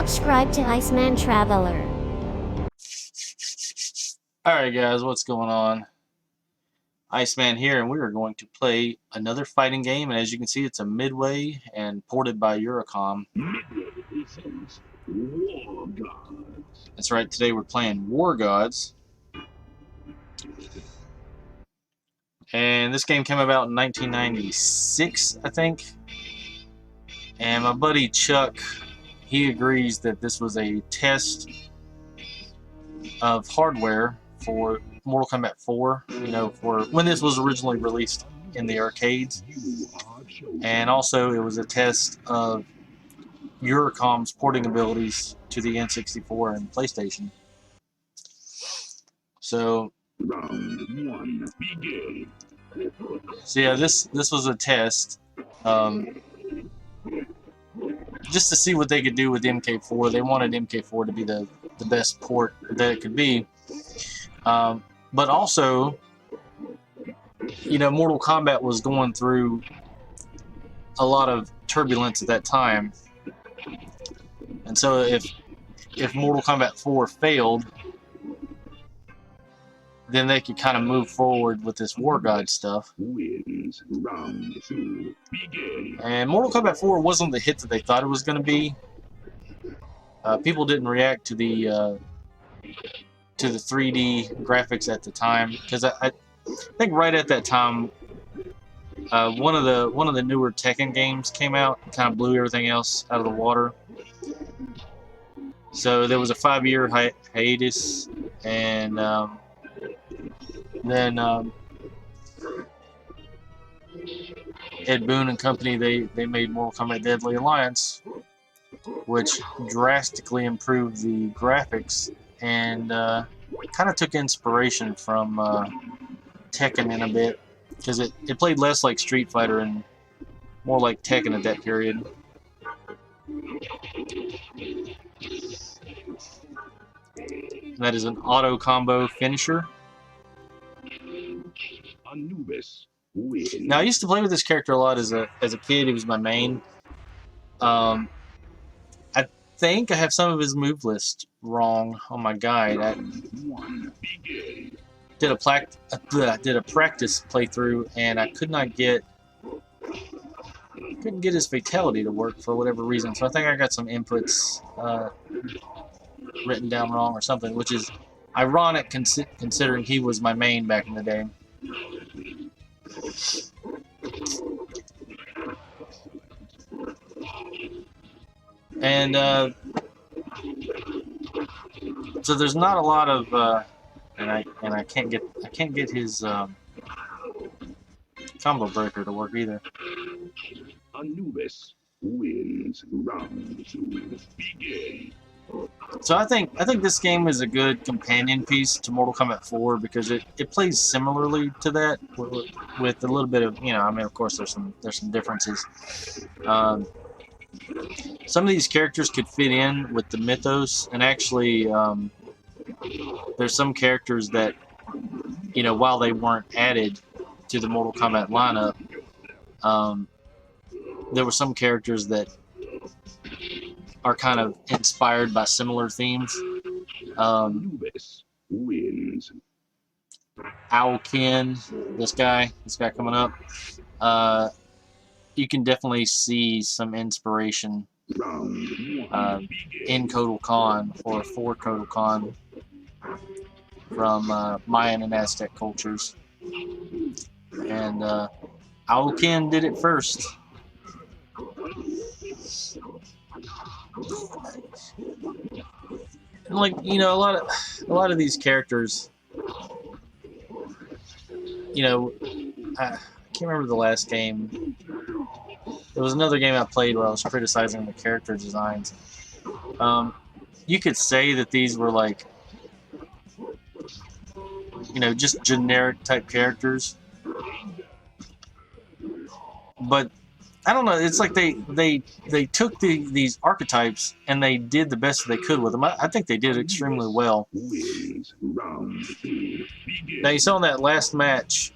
subscribe to Iceman Traveler. Alright guys, what's going on? Iceman here, and we are going to play another fighting game, and as you can see it's a Midway and ported by Eurocom. That's right, today we're playing War Gods. And this game came about in 1996, I think. And my buddy Chuck, he agrees that this was a test of hardware for Mortal Kombat 4, you know, for when this was originally released in the arcades. And also it was a test of Eurocom's porting abilities to the N64 and PlayStation. So yeah, this was a test. Just to see what they could do with MK4. They wanted MK4 to be the best port that it could be. But also, you know, Mortal Kombat was going through a lot of turbulence at that time. And so if Mortal Kombat 4 failed, then they could kind of move forward with this War God stuff. And Mortal Kombat 4 wasn't the hit that they thought it was going to be. People didn't react to the 3D graphics at the time, because I think right at that time, one of the newer Tekken games came out, and kind of blew everything else out of the water. So there was a 5-year hiatus, and then Ed Boon and company, they made Mortal Kombat Deadly Alliance, which drastically improved the graphics and kind of took inspiration from Tekken in a bit, because it played less like Street Fighter and more like Tekken at that period. And that is an auto combo finisher. Anubis. Now I used to play with this character a lot as a kid. He was my main. I think I have some of his move list wrong on my guide. I did a practice playthrough, and I couldn't get his fatality to work for whatever reason. So I think I got some inputs written down wrong or something, which is ironic considering he was my main back in the day. And so there's not a lot of and I can't get his combo breaker to work either. Anubis wins round 2. Begin. So I think this game is a good companion piece to Mortal Kombat 4 because it plays similarly to that with a little bit of, you know, I mean, of course there's some differences. Some of these characters could fit in with the mythos, and actually there's some characters that, you know, while they weren't added to the Mortal Kombat lineup, there were some characters that are kind of inspired by similar themes. Anubis wins. Owlkin, this guy coming up, you can definitely see some inspiration in Kotal Khan or for Kotal Khan from Mayan and Aztec cultures. And Owlkin did it first. And like, you know, a lot of these characters, you know, I can't remember the last game. There was another game I played where I was criticizing the character designs. You could say that these were like, you know, just generic type characters, but I don't know. It's like they took these archetypes and they did the best they could with them. I think they did extremely well. Now you saw in that last match,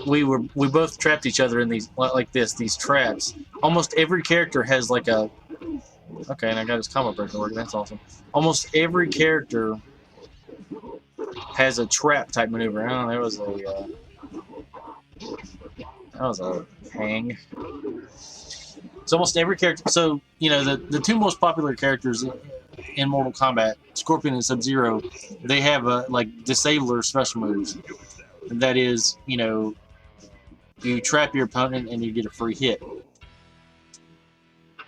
we both trapped each other in these like these traps. Almost every character has like a okay, and I got his combo breaker working. That's awesome. Almost every character has a trap type maneuver. I don't know, that was a hang. It's almost every character. So you know the two most popular characters in Mortal Kombat, Scorpion and Sub-Zero, they have like disabler special moves. And that is, you know, you trap your opponent and you get a free hit.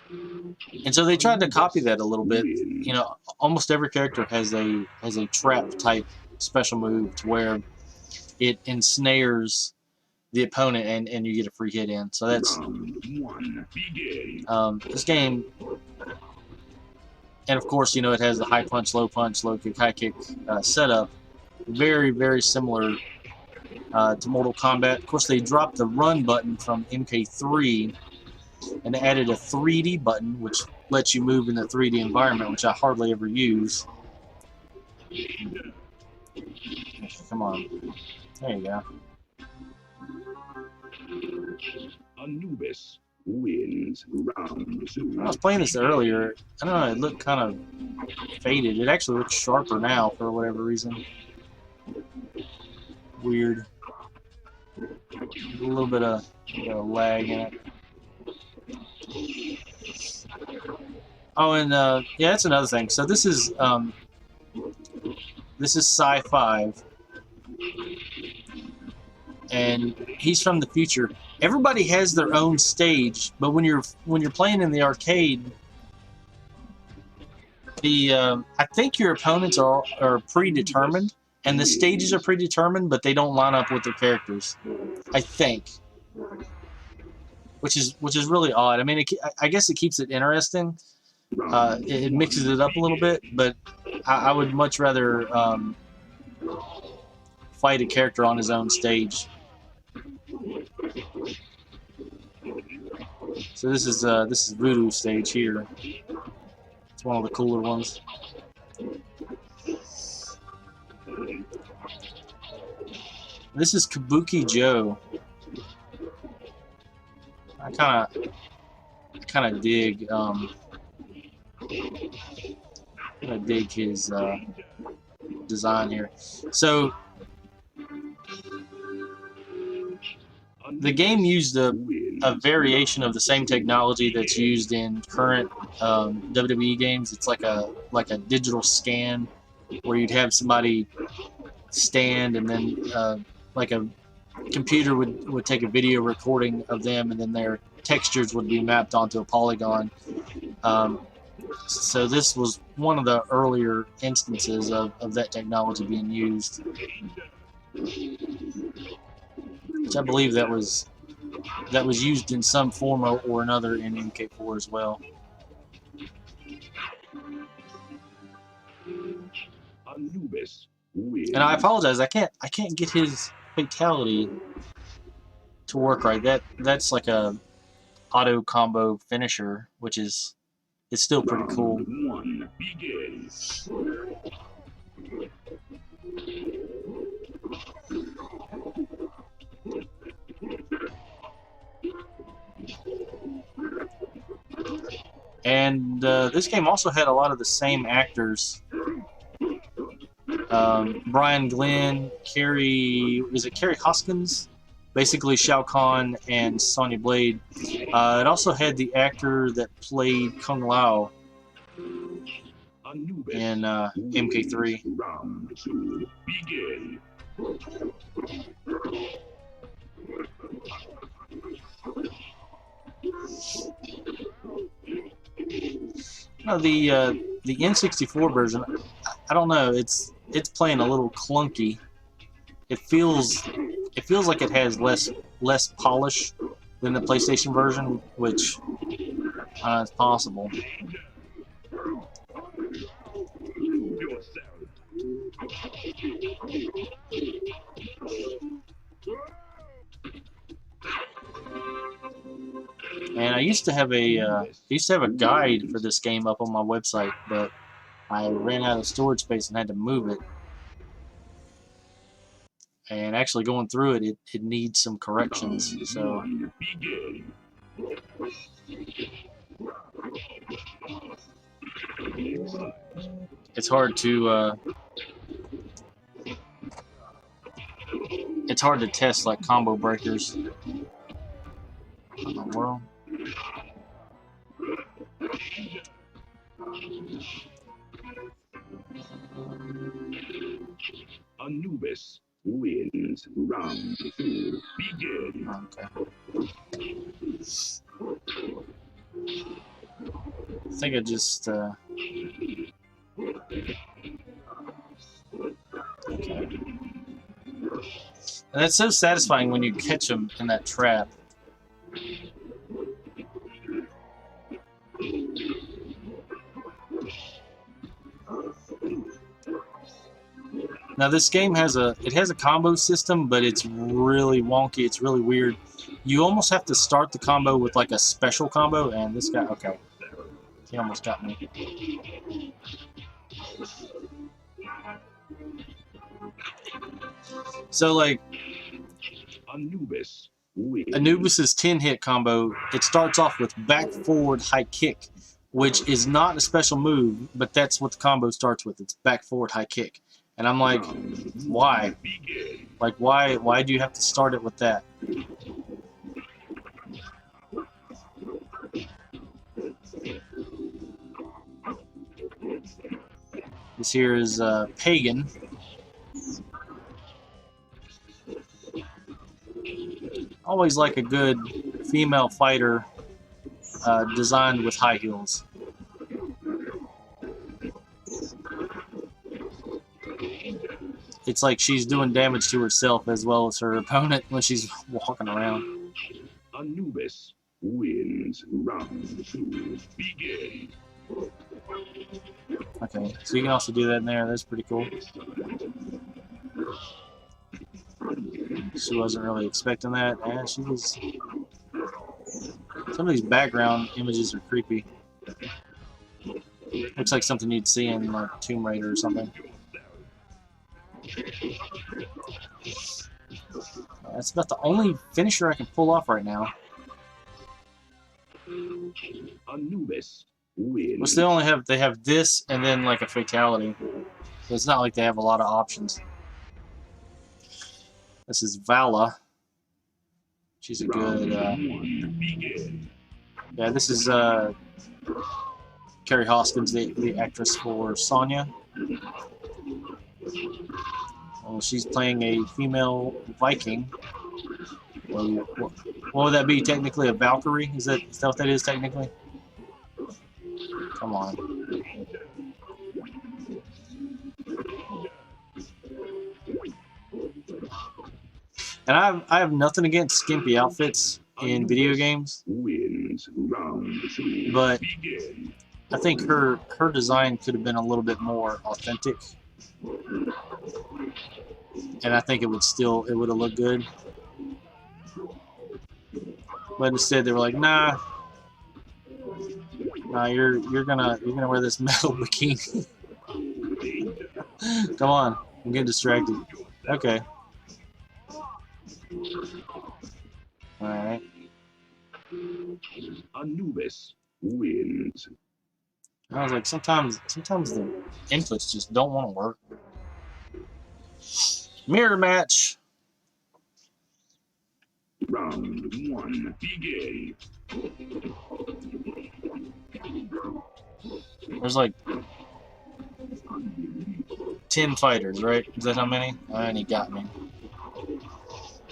And so they tried to copy that a little bit. You know, almost every character has a trap type special move to where it ensnares the opponent and you get a free hit in. So that's this game. And of course, you know, it has the high punch, low kick, high kick setup. Very, very similar to Mortal Kombat. Of course, they dropped the run button from MK3 and added a 3D button, which lets you move in the 3D environment, which I hardly ever use. Come on. There you go. Anubis wins round 2. I was playing this earlier. I don't know, it looked kind of faded. It actually looks sharper now for whatever reason. Weird. A little bit of lag in it. Oh, and yeah, that's another thing. So this is Sci-5, and he's from the future. Everybody has their own stage, but when you're playing in the arcade, I think your opponents are predetermined, and the stages are predetermined, but they don't line up with their characters. I think, which is really odd. I mean, I guess it keeps it interesting. It mixes it up a little bit, but I would much rather fight a character on his own stage. So this is Voodoo stage here. It's one of the cooler ones. This is Kabuki Joe. I kind of dig his design here. So the game used a variation of the same technology that's used in current WWE games. It's like a digital scan where you'd have somebody stand and then like a computer would take a video recording of them and then their textures would be mapped onto a polygon. So this was one of the earlier instances of that technology being used. Which I believe that was used in some form or another in MK4 as well. Anubis wins. And I apologize, I can't get his fatality to work right. That's like a auto combo finisher, which is it's still pretty cool. Round 1 begins. And this game also had a lot of the same actors. Brian Glenn, Carrie Hoskins, basically Shao Kahn and Sonya Blade. It also had the actor that played Kung Lao Anubis in MK3. Round 2 begin. No, the N64 version, I don't know. It's playing a little clunky. It feels like it has less polish than the PlayStation version, which is possible. And I used to have a guide for this game up on my website, but I ran out of storage space and had to move it. And actually going through it, it needs some corrections. So Begin. it's hard to test like combo breakers. What in the world? Anubis wins round 2. Begin. Okay. I think I just okay. And that's so satisfying when you catch them in that trap. Now this game has a combo system, but it's really wonky. It's really weird. You almost have to start the combo with like a special combo, and this guy, okay, he almost got me. So like Anubis wins. Anubis's 10-hit combo, it starts off with back forward high kick, which is not a special move, but that's what the combo starts with. It's back forward high kick. And I'm like, why? Like, why do you have to start it with that? This here is Pagan. Always like a good female fighter designed with high heels. It's like she's doing damage to herself as well as her opponent when she's walking around. Anubis wins round 2. Begin. Okay, so you can also do that in there. That's pretty cool. She wasn't really expecting that, and she was. Some of these background images are creepy. Looks like something you'd see in like Tomb Raider or something. That's about the only finisher I can pull off right now. Anubis wins. Which they have this and then like a fatality. So it's not like they have a lot of options. This is Vala. She's a good yeah, this is Carrie Hoskins, the actress for Sonya. She's playing a female Viking. What would that be technically? A Valkyrie? Is that what that is technically? Come on. And I have nothing against skimpy outfits in video games, but I think her design could have been a little bit more authentic, and I think it would have looked good. But instead they were like, nah, you're gonna wear this metal bikini. Come on, I'm getting distracted. Okay. All right. Anubis wins. I was like, sometimes the inputs just don't want to work. Mirror match. Round 1, begin. There's like 10 fighters, right? Is that how many? And he got me.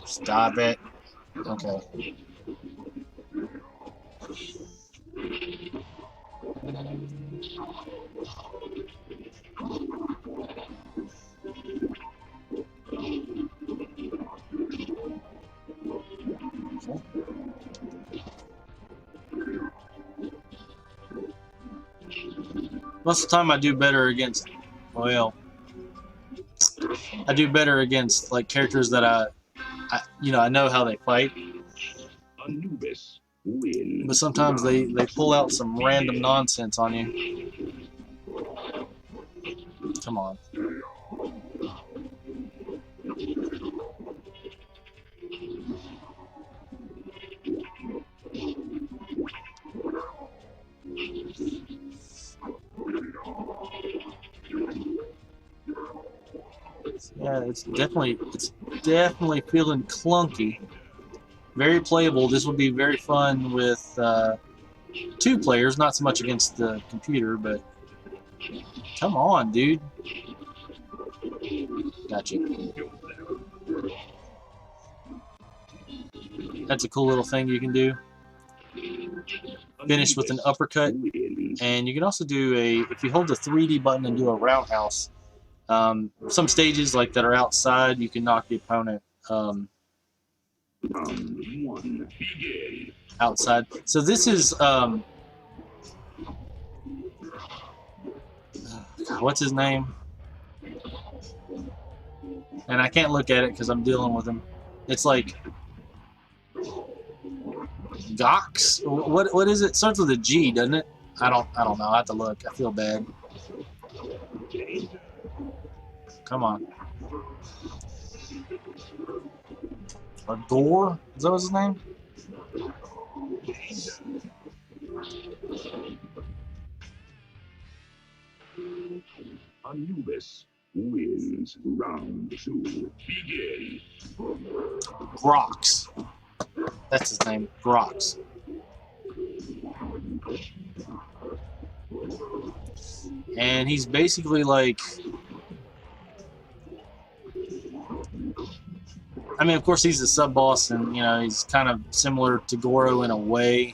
Stop it. Okay. Most of the time I do better against, well, I do better against like characters that I know how they fight. Anubis wins. But sometimes they pull out some random nonsense on you. Come on. Yeah, it's definitely feeling clunky. Very playable. This would be very fun with 2 players, not so much against the computer, but come on, dude. Gotcha. That's a cool little thing you can do. Finish with an uppercut, and you can also do if you hold the 3D button and do a roundhouse. Some stages like that are outside, you can knock the opponent outside. So this is what's his name? And I can't look at it because I'm dealing with him. It's like Gox. What is it? It starts with a G, doesn't it? I don't know. I have to look. I feel bad. Come on. Gore? Is that his name? Anubis wins round 2. Begin. Grox. That's his name. Grox. And he's basically like... I mean, of course, he's a sub-boss, and, you know, he's kind of similar to Goro in a way.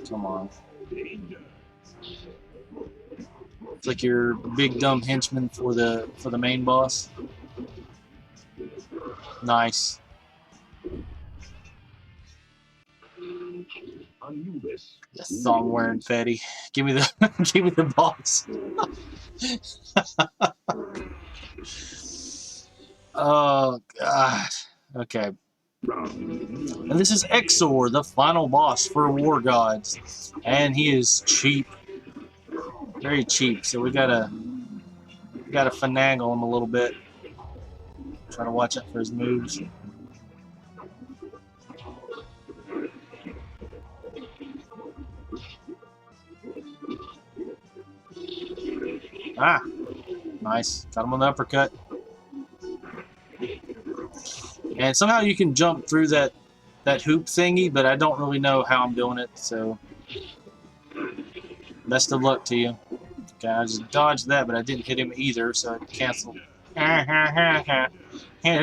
Come on. It's like your big dumb henchman for the main boss. Nice. Anubis. The thong wearing fatty. Give me the give me the boss. Oh god. Okay. And this is Exor, the final boss for War Gods. And he is cheap. Very cheap. So we gotta finagle him a little bit. Try to watch out for his moves. Ah, nice. Got him on the uppercut. And somehow you can jump through that hoop thingy, but I don't really know how I'm doing it, so best of luck to you. Okay, I just dodged that, but I didn't hit him either, so it canceled. Hit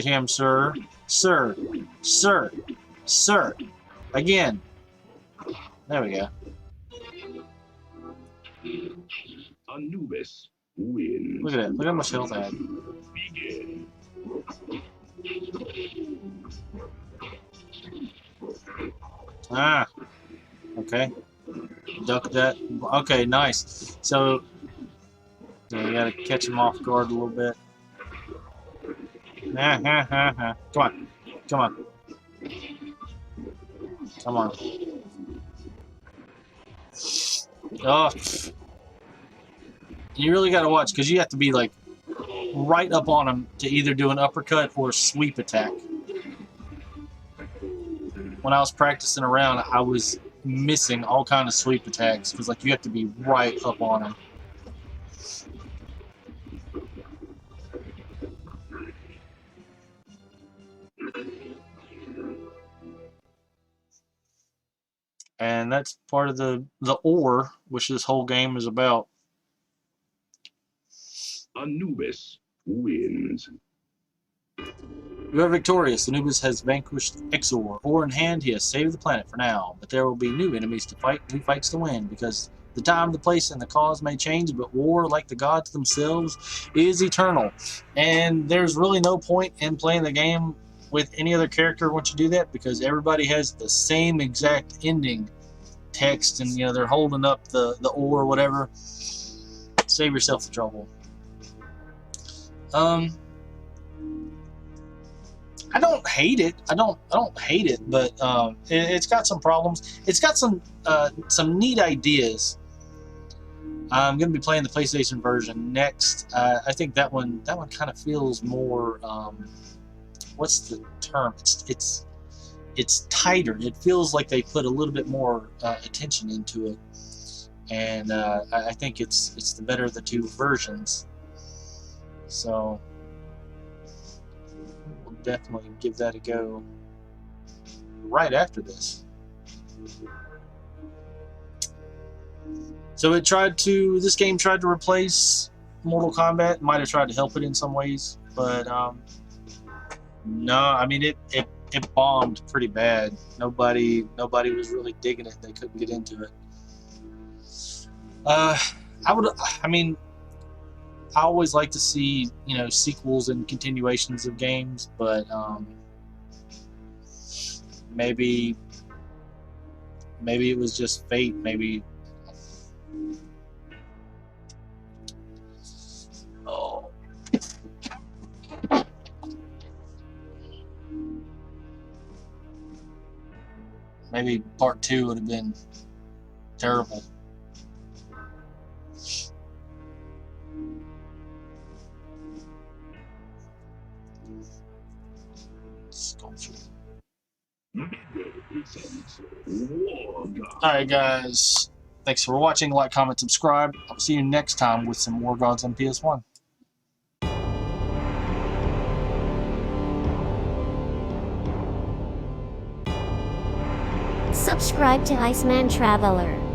him, sir. Sir. Sir. Sir. Again. There we go. Anubis wins. Look at it. Look how much health I had. Begin. Ah. Okay. Duck that. Okay, nice. So, yeah, you gotta catch him off guard a little bit. Come on. Come on. Come on. Oh. You really gotta watch, because you have to be, like, right up on him to either do an uppercut or a sweep attack. When I was practicing around, I was missing all kind of sweep attacks, because, like, you have to be right up on him. And that's part of the ore, which this whole game is about. Anubis wins. You are victorious. Anubis has vanquished Exor. Ore in hand, he has saved the planet for now. But there will be new enemies to fight, new fights to win, because the time, the place, and the cause may change, but war, like the gods themselves, is eternal. And there's really no point in playing the game with any other character once you do that, because everybody has the same exact ending text, and, you know, they're holding up the ore or whatever. Save yourself the trouble. I don't hate it. I don't hate it, but it's got some problems. It's got some neat ideas. I'm gonna be playing the PlayStation version next. I think that one kind of feels more. What's the term? It's tighter. It feels like they put a little bit more attention into it. and I think it's the better of the two versions. So we'll definitely give that a go right after this. So this game tried to replace Mortal Kombat. Might have tried to help it in some ways, but no, I mean it bombed pretty bad. Nobody was really digging it. They couldn't get into it. I always like to see, sequels and continuations of games, but maybe it was just fate. Maybe. Oh. Maybe part 2 would have been terrible. Sculpture. Alright guys, thanks for watching. Like, comment, subscribe. I'll see you next time with some War Gods on PS1. Subscribe to Iceman Traveler.